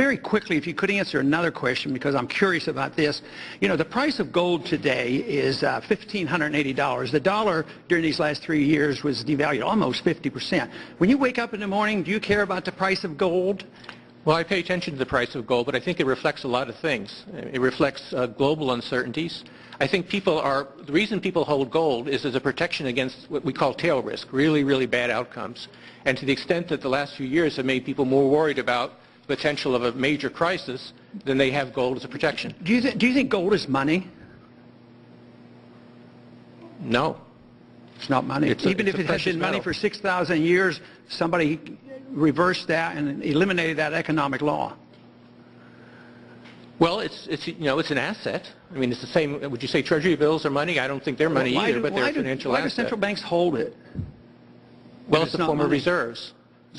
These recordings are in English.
Very quickly, if you could answer another question, because I'm curious about this. You know, the price of gold today is $1,580. The dollar during these last 3 years was devalued almost 50%. When you wake up in the morning, do you care about the price of gold? Well, I pay attention to the price of gold, but I think it reflects a lot of things. It reflects global uncertainties. I think the reason people hold gold is as a protection against what we call tail risk, really, really bad outcomes. And to the extent that the last few years have made people more worried about the potential of a major crisis, then they have gold as a protection. Do you think gold is money? No. It's not money. Even if it has been money for 6,000 years, somebody reversed that and eliminated that economic law. Well, it's an asset. I mean, it's the same. Would you say Treasury bills are money? I don't think they're money either, but they're a financial asset. Why do central banks hold it? Well, it's a form of reserves.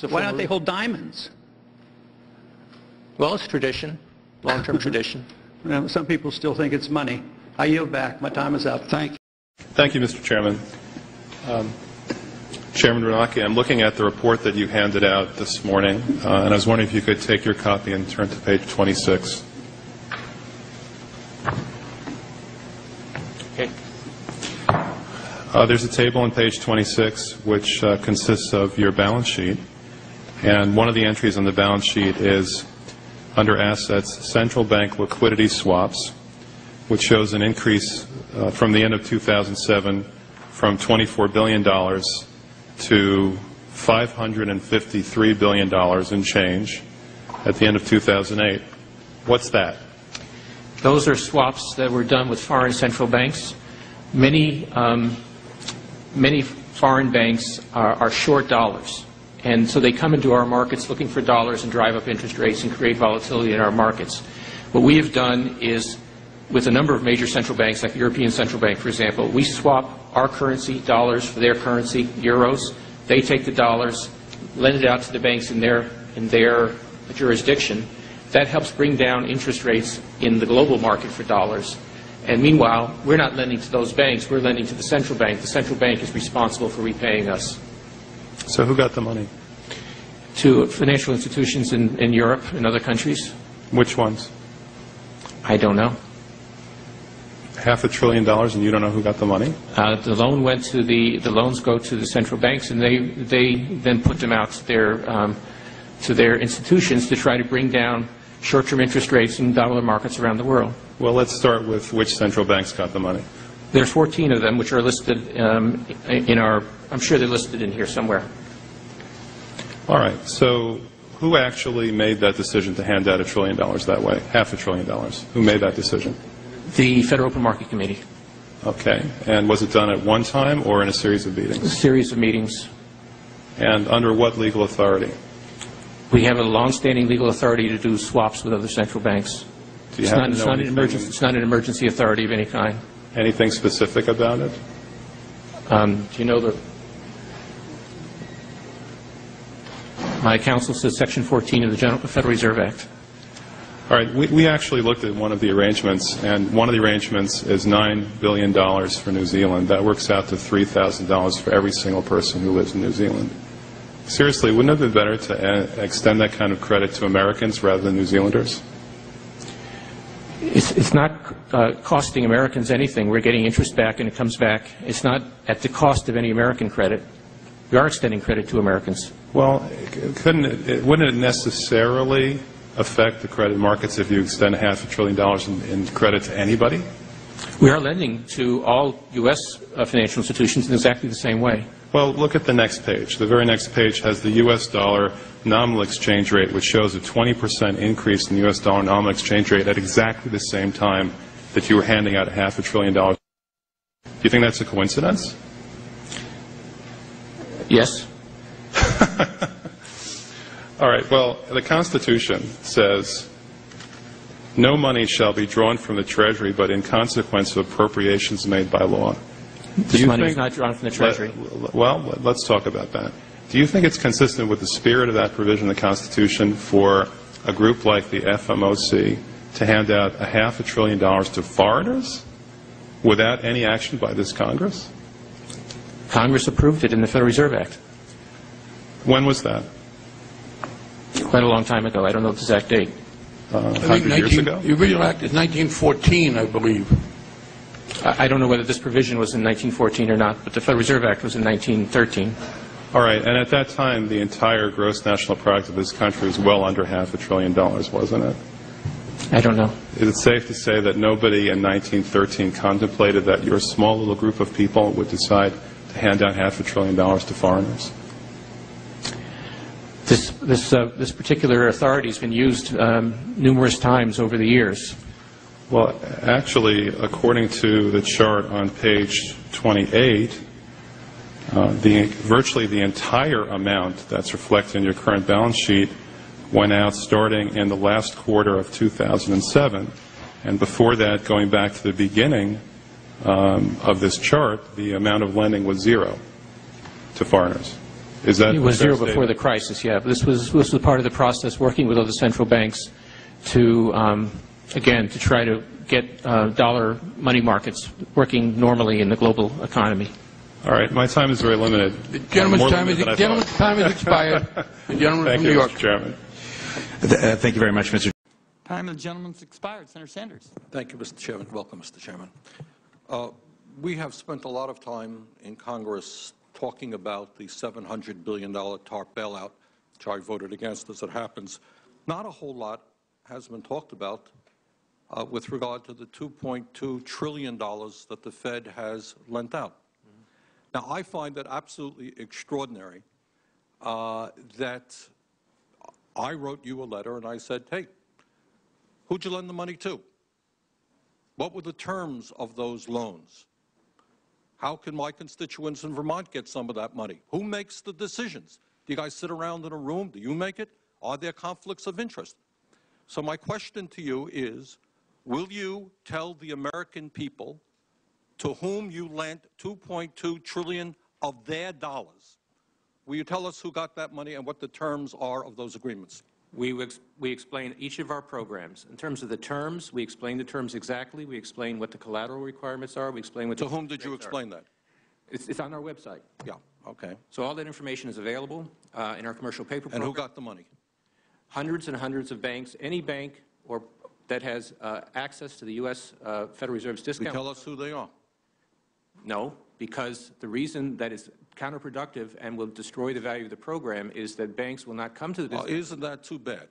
Why don't they hold diamonds? Well, it's tradition, long-term tradition. Well, some people still think it's money. I yield back. My time is up. Thank you. Thank you, Mr. Chairman. Chairman Runaki, I'm looking at the report that you handed out this morning, and I was wondering if you could take your copy and turn to page 26. Okay. There's a table on page 26 which consists of your balance sheet, and one of the entries on the balance sheet is under assets, central bank liquidity swaps, which shows an increase from the end of 2007 from $24 billion to $553 billion in change at the end of 2008. What's that? Those are swaps that were done with foreign central banks. Many foreign banks are short dollars. And so they come into our markets looking for dollars and drive up interest rates and create volatility in our markets. What we have done is, with a number of major central banks, like the European Central Bank, for example, we swap our currency, dollars, for their currency, euros. They take the dollars, lend it out to the banks in their jurisdiction. That helps bring down interest rates in the global market for dollars. And meanwhile, we're not lending to those banks, we're lending to the central bank. The central bank is responsible for repaying us. So who got the money? To financial institutions in Europe and other countries. Which ones? I don't know. $500 billion, and you don't know who got the money? The loans go to the central banks, and they then put them out to their institutions to try to bring down short-term interest rates in dollar markets around the world. Well, let's start with which central banks got the money. There's 14 of them, which are listed in our. I'm sure they're listed in here somewhere. All right. So who actually made that decision to hand out $1 trillion that way? $500 billion. Who made that decision? The Federal Open Market Committee. Okay. And was it done at one time or in a series of meetings? A series of meetings. And under what legal authority? We have a long-standing legal authority to do swaps with other central banks. It's not an emergency authority of any kind. Anything specific about it? Do you know my counsel says Section 14 of the Federal Reserve Act. All right. We actually looked at one of the arrangements, and one of the arrangements is $9 billion for New Zealand. That works out to $3,000 for every single person who lives in New Zealand. Seriously, wouldn't it have been better to extend that kind of credit to Americans rather than New Zealanders? It's not costing Americans anything. We're getting interest back, and it comes back. It's not at the cost of any American credit. We are extending credit to Americans. Well, wouldn't it necessarily affect the credit markets if you extend $500 billion in credit to anybody? We are lending to all U.S. Financial institutions in exactly the same way. Well, look at the next page. The very next page has the U.S. dollar nominal exchange rate, which shows a 20% increase in the U.S. dollar nominal exchange rate at exactly the same time that you were handing out $500 billion. Do you think that's a coincidence? Yes. All right. Well, the Constitution says no money shall be drawn from the Treasury but in consequence of appropriations made by law. This money is not drawn from the Treasury. Well, let's talk about that. Do you think it's consistent with the spirit of that provision in the Constitution for a group like the FMOC to hand out $500 billion to foreigners without any action by this Congress? Congress approved it in the Federal Reserve Act. When was that? Quite a long time ago. I don't know the exact date. 100 years ago? The original act is 1914, I believe. I don't know whether this provision was in 1914 or not, but the Federal Reserve Act was in 1913. All right, and at that time, the entire gross national product of this country was well under $500 billion, wasn't it? I don't know. Is it safe to say that nobody in 1913 contemplated that your small little group of people would decide to hand out $500 billion to foreigners? This particular authority has been used numerous times over the years. Well, actually, according to the chart on page 28, virtually the entire amount that's reflected in your current balance sheet went out starting in the last quarter of 2007. And before that, going back to the beginning of this chart, the amount of lending was zero to foreigners. Is that it was zero before the crisis, yeah. This was part of the process, working with other central banks to, again, to try to get dollar money markets working normally in the global economy. All right, my time is very limited. The gentleman's time is expired. The gentleman from New York. Mr. Chairman. Thank you very much, Mr. Time of the gentleman's expired. Senator Sanders. Thank you, Mr. Chairman. Welcome, Mr. Chairman. We have spent a lot of time in Congress talking about the $700 billion TARP bailout, which I voted against as it happens. Not a whole lot has been talked about with regard to the $2.2 trillion that the Fed has lent out. Now, I find that absolutely extraordinary that I wrote you a letter and I said, hey, who'd you lend the money to? What were the terms of those loans? How can my constituents in Vermont get some of that money? Who makes the decisions? Do you guys sit around in a room? Do you make it? Are there conflicts of interest? So my question to you is, will you tell the American people to whom you lent $2.2 trillion of their dollars? Will you tell us who got that money and what the terms are of those agreements? We explain each of our programs. In terms of the terms, we explain the terms exactly. We explain what the collateral requirements are. We explain what to whom did you explain that? It's on our website. Yeah, okay. So all that information is available in our commercial paper program. And who got the money? Hundreds and hundreds of banks. Any bank or that has access to the U.S. Federal Reserve's discount. Will you tell us who they are? No, because the reason that is counterproductive and will destroy the value of the program is that banks will not come to the discount. Isn't that too bad?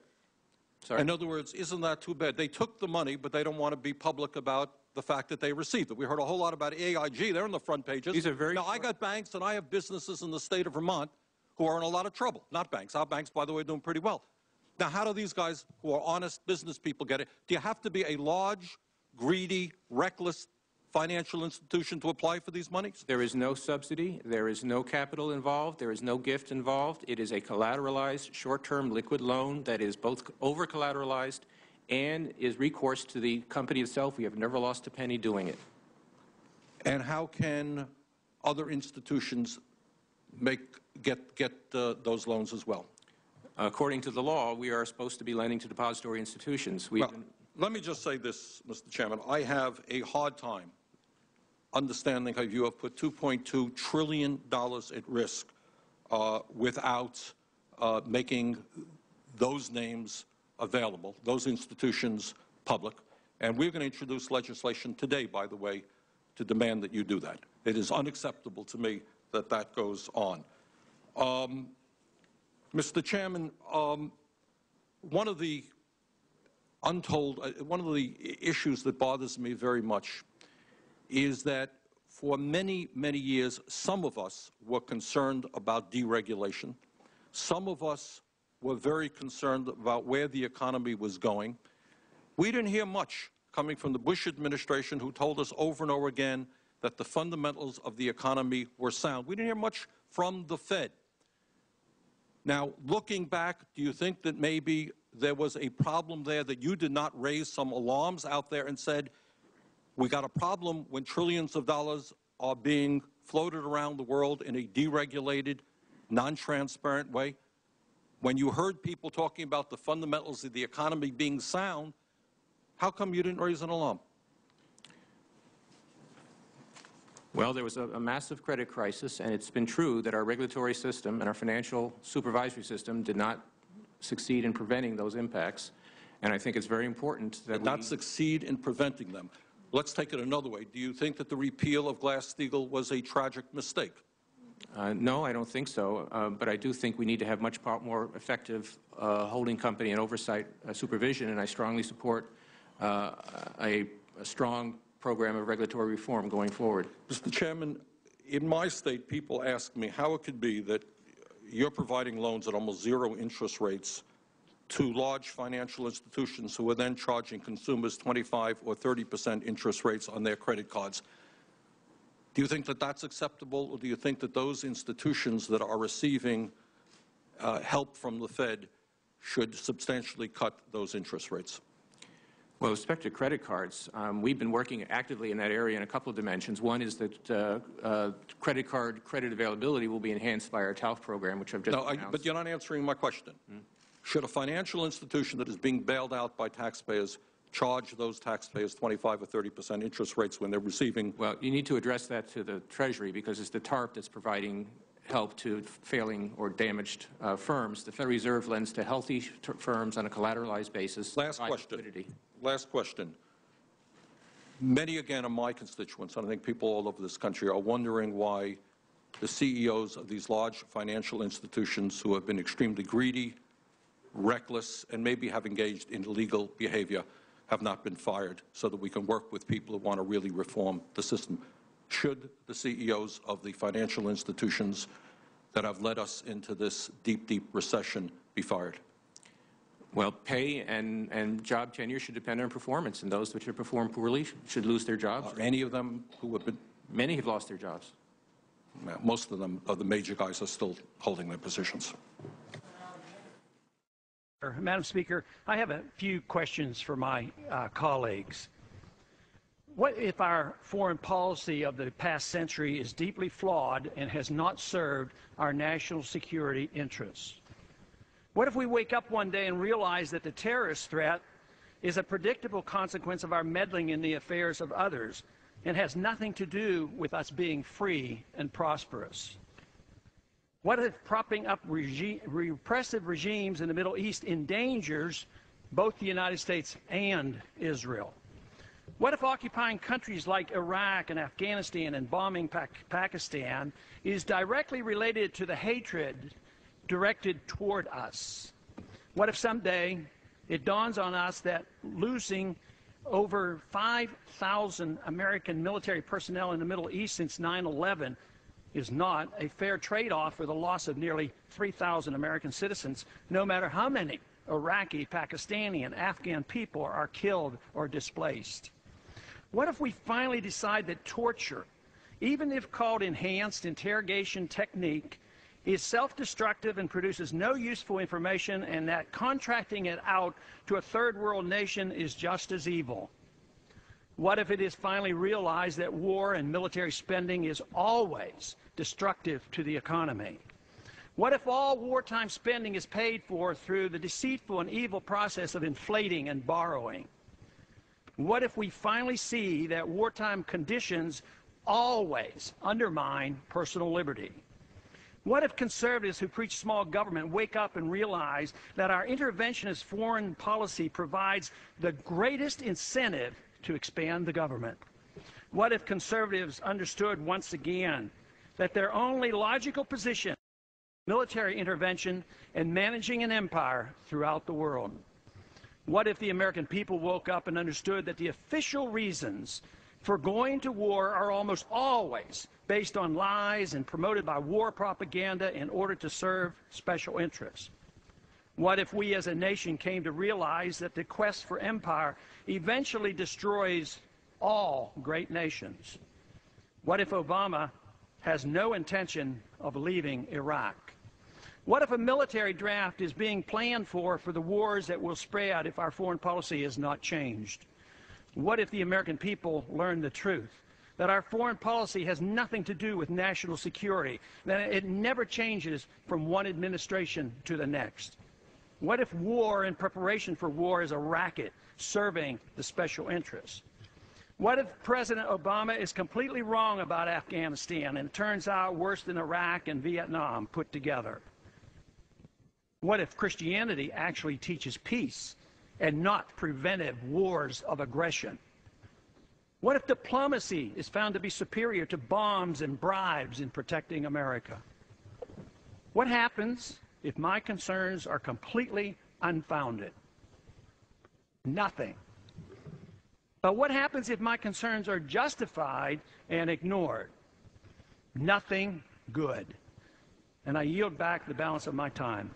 Sorry? In other words, isn't that too bad? They took the money, but they don't want to be public about the fact that they received it. We heard a whole lot about AIG. They're on the front pages. These are very now, I got banks and I have businesses in the state of Vermont who are in a lot of trouble. Not banks. Our banks, by the way, are doing pretty well. Now, how do these guys who are honest business people get it? Do you have to be a large, greedy, reckless financial institution to apply for these monies? There is no subsidy. There is no capital involved. There is no gift involved. It is a collateralized, short-term liquid loan that is both over-collateralized and is recourse to the company itself. We have never lost a penny doing it. And how can other institutions get those loans as well? According to the law, we are supposed to be lending to depository institutions. Let me just say this, Mr. Chairman. I have a hard time understanding how you have put $2.2 trillion at risk without making those names available, those institutions public. And we're going to introduce legislation today, by the way, to demand that you do that. It is unacceptable to me that that goes on. Mr. Chairman, one of the issues that bothers me very much is that for many, many years, some of us were concerned about deregulation. Some of us were very concerned about where the economy was going. We didn't hear much coming from the Bush administration, who told us over and over again that the fundamentals of the economy were sound. We didn't hear much from the Fed. Now, looking back, do you think that maybe there was a problem there, that you did not raise some alarms out there and said, we got a problem when trillions of dollars are being floated around the world in a deregulated, non-transparent way? When you heard people talking about the fundamentals of the economy being sound, how come you didn't raise an alarm? Well, there was a massive credit crisis, and it's been true that our regulatory system and our financial supervisory system did not succeed in preventing those impacts. And I think it's very important that Did not succeed in preventing them. Let's take it another way. Do you think that the repeal of Glass-Steagall was a tragic mistake? No, I don't think so, but I do think we need to have much more effective holding company and oversight supervision, and I strongly support a strong program of regulatory reform going forward. Mr. Chairman, in my state, people ask me how it could be that you're providing loans at almost zero interest rates to large financial institutions who are then charging consumers 25 or 30% interest rates on their credit cards. Do you think that that's acceptable, or do you think that those institutions that are receiving help from the Fed should substantially cut those interest rates? Well, with respect to credit cards, we've been working actively in that area in a couple of dimensions. One is that credit card credit availability will be enhanced by our TALF program, which I've just announced. But you're not answering my question. Should a financial institution that is being bailed out by taxpayers charge those taxpayers 25 or 30% interest rates when they're receiving? Well, you need to address that to the Treasury, because it's the TARP that's providing help to failing or damaged firms. The Federal Reserve lends to healthy firms on a collateralized basis. Last question. Many, again, of my constituents, and I think people all over this country, are wondering why the CEOs of these large financial institutions who have been extremely greedy, reckless, and maybe have engaged in illegal behavior have not been fired, so that we can work with people who want to really reform the system. Should the CEOs of the financial institutions that have led us into this deep, deep recession be fired? Well, pay and job tenure should depend on performance, and those which have performed poorly should lose their jobs. Are any of them who have been? Many have lost their jobs. Most of them, the major guys, are still holding their positions. Madam Speaker, I have a few questions for my colleagues. What if our foreign policy of the past century is deeply flawed and has not served our national security interests? What if we wake up one day and realize that the terrorist threat is a predictable consequence of our meddling in the affairs of others and has nothing to do with us being free and prosperous? What if propping up repressive regimes in the Middle East endangers both the United States and Israel? What if occupying countries like Iraq and Afghanistan and bombing Pakistan is directly related to the hatred directed toward us? What if someday it dawns on us that losing over 5,000 American military personnel in the Middle East since 9/11 is not a fair trade-off for the loss of nearly 3,000 American citizens, no matter how many Iraqi, Pakistani, and Afghan people are killed or displaced? What if we finally decide that torture, even if called enhanced interrogation technique, is self-destructive and produces no useful information, and that contracting it out to a third world nation is just as evil? What if it is finally realized that war and military spending is always destructive to the economy? What if all wartime spending is paid for through the deceitful and evil process of inflating and borrowing? What if we finally see that wartime conditions always undermine personal liberty? What if conservatives who preach small government wake up and realize that our interventionist foreign policy provides the greatest incentive to expand the government? What if conservatives understood once again that their only logical position is military intervention and managing an empire throughout the world? What if the American people woke up and understood that the official reasons for going to war are almost always based on lies and promoted by war propaganda in order to serve special interests? What if we as a nation came to realize that the quest for empire eventually destroys all great nations? What if Obama has no intention of leaving Iraq? What if a military draft is being planned for the wars that will spread if our foreign policy is not changed? What if the American people learn the truth, that our foreign policy has nothing to do with national security, that it never changes from one administration to the next? What if war and preparation for war is a racket serving the special interests? What if President Obama is completely wrong about Afghanistan and it turns out worse than Iraq and Vietnam put together? What if Christianity actually teaches peace and not preventive wars of aggression? What if diplomacy is found to be superior to bombs and bribes in protecting America? What happens if my concerns are completely unfounded? Nothing. But what happens if my concerns are justified and ignored? Nothing good. And I yield back the balance of my time.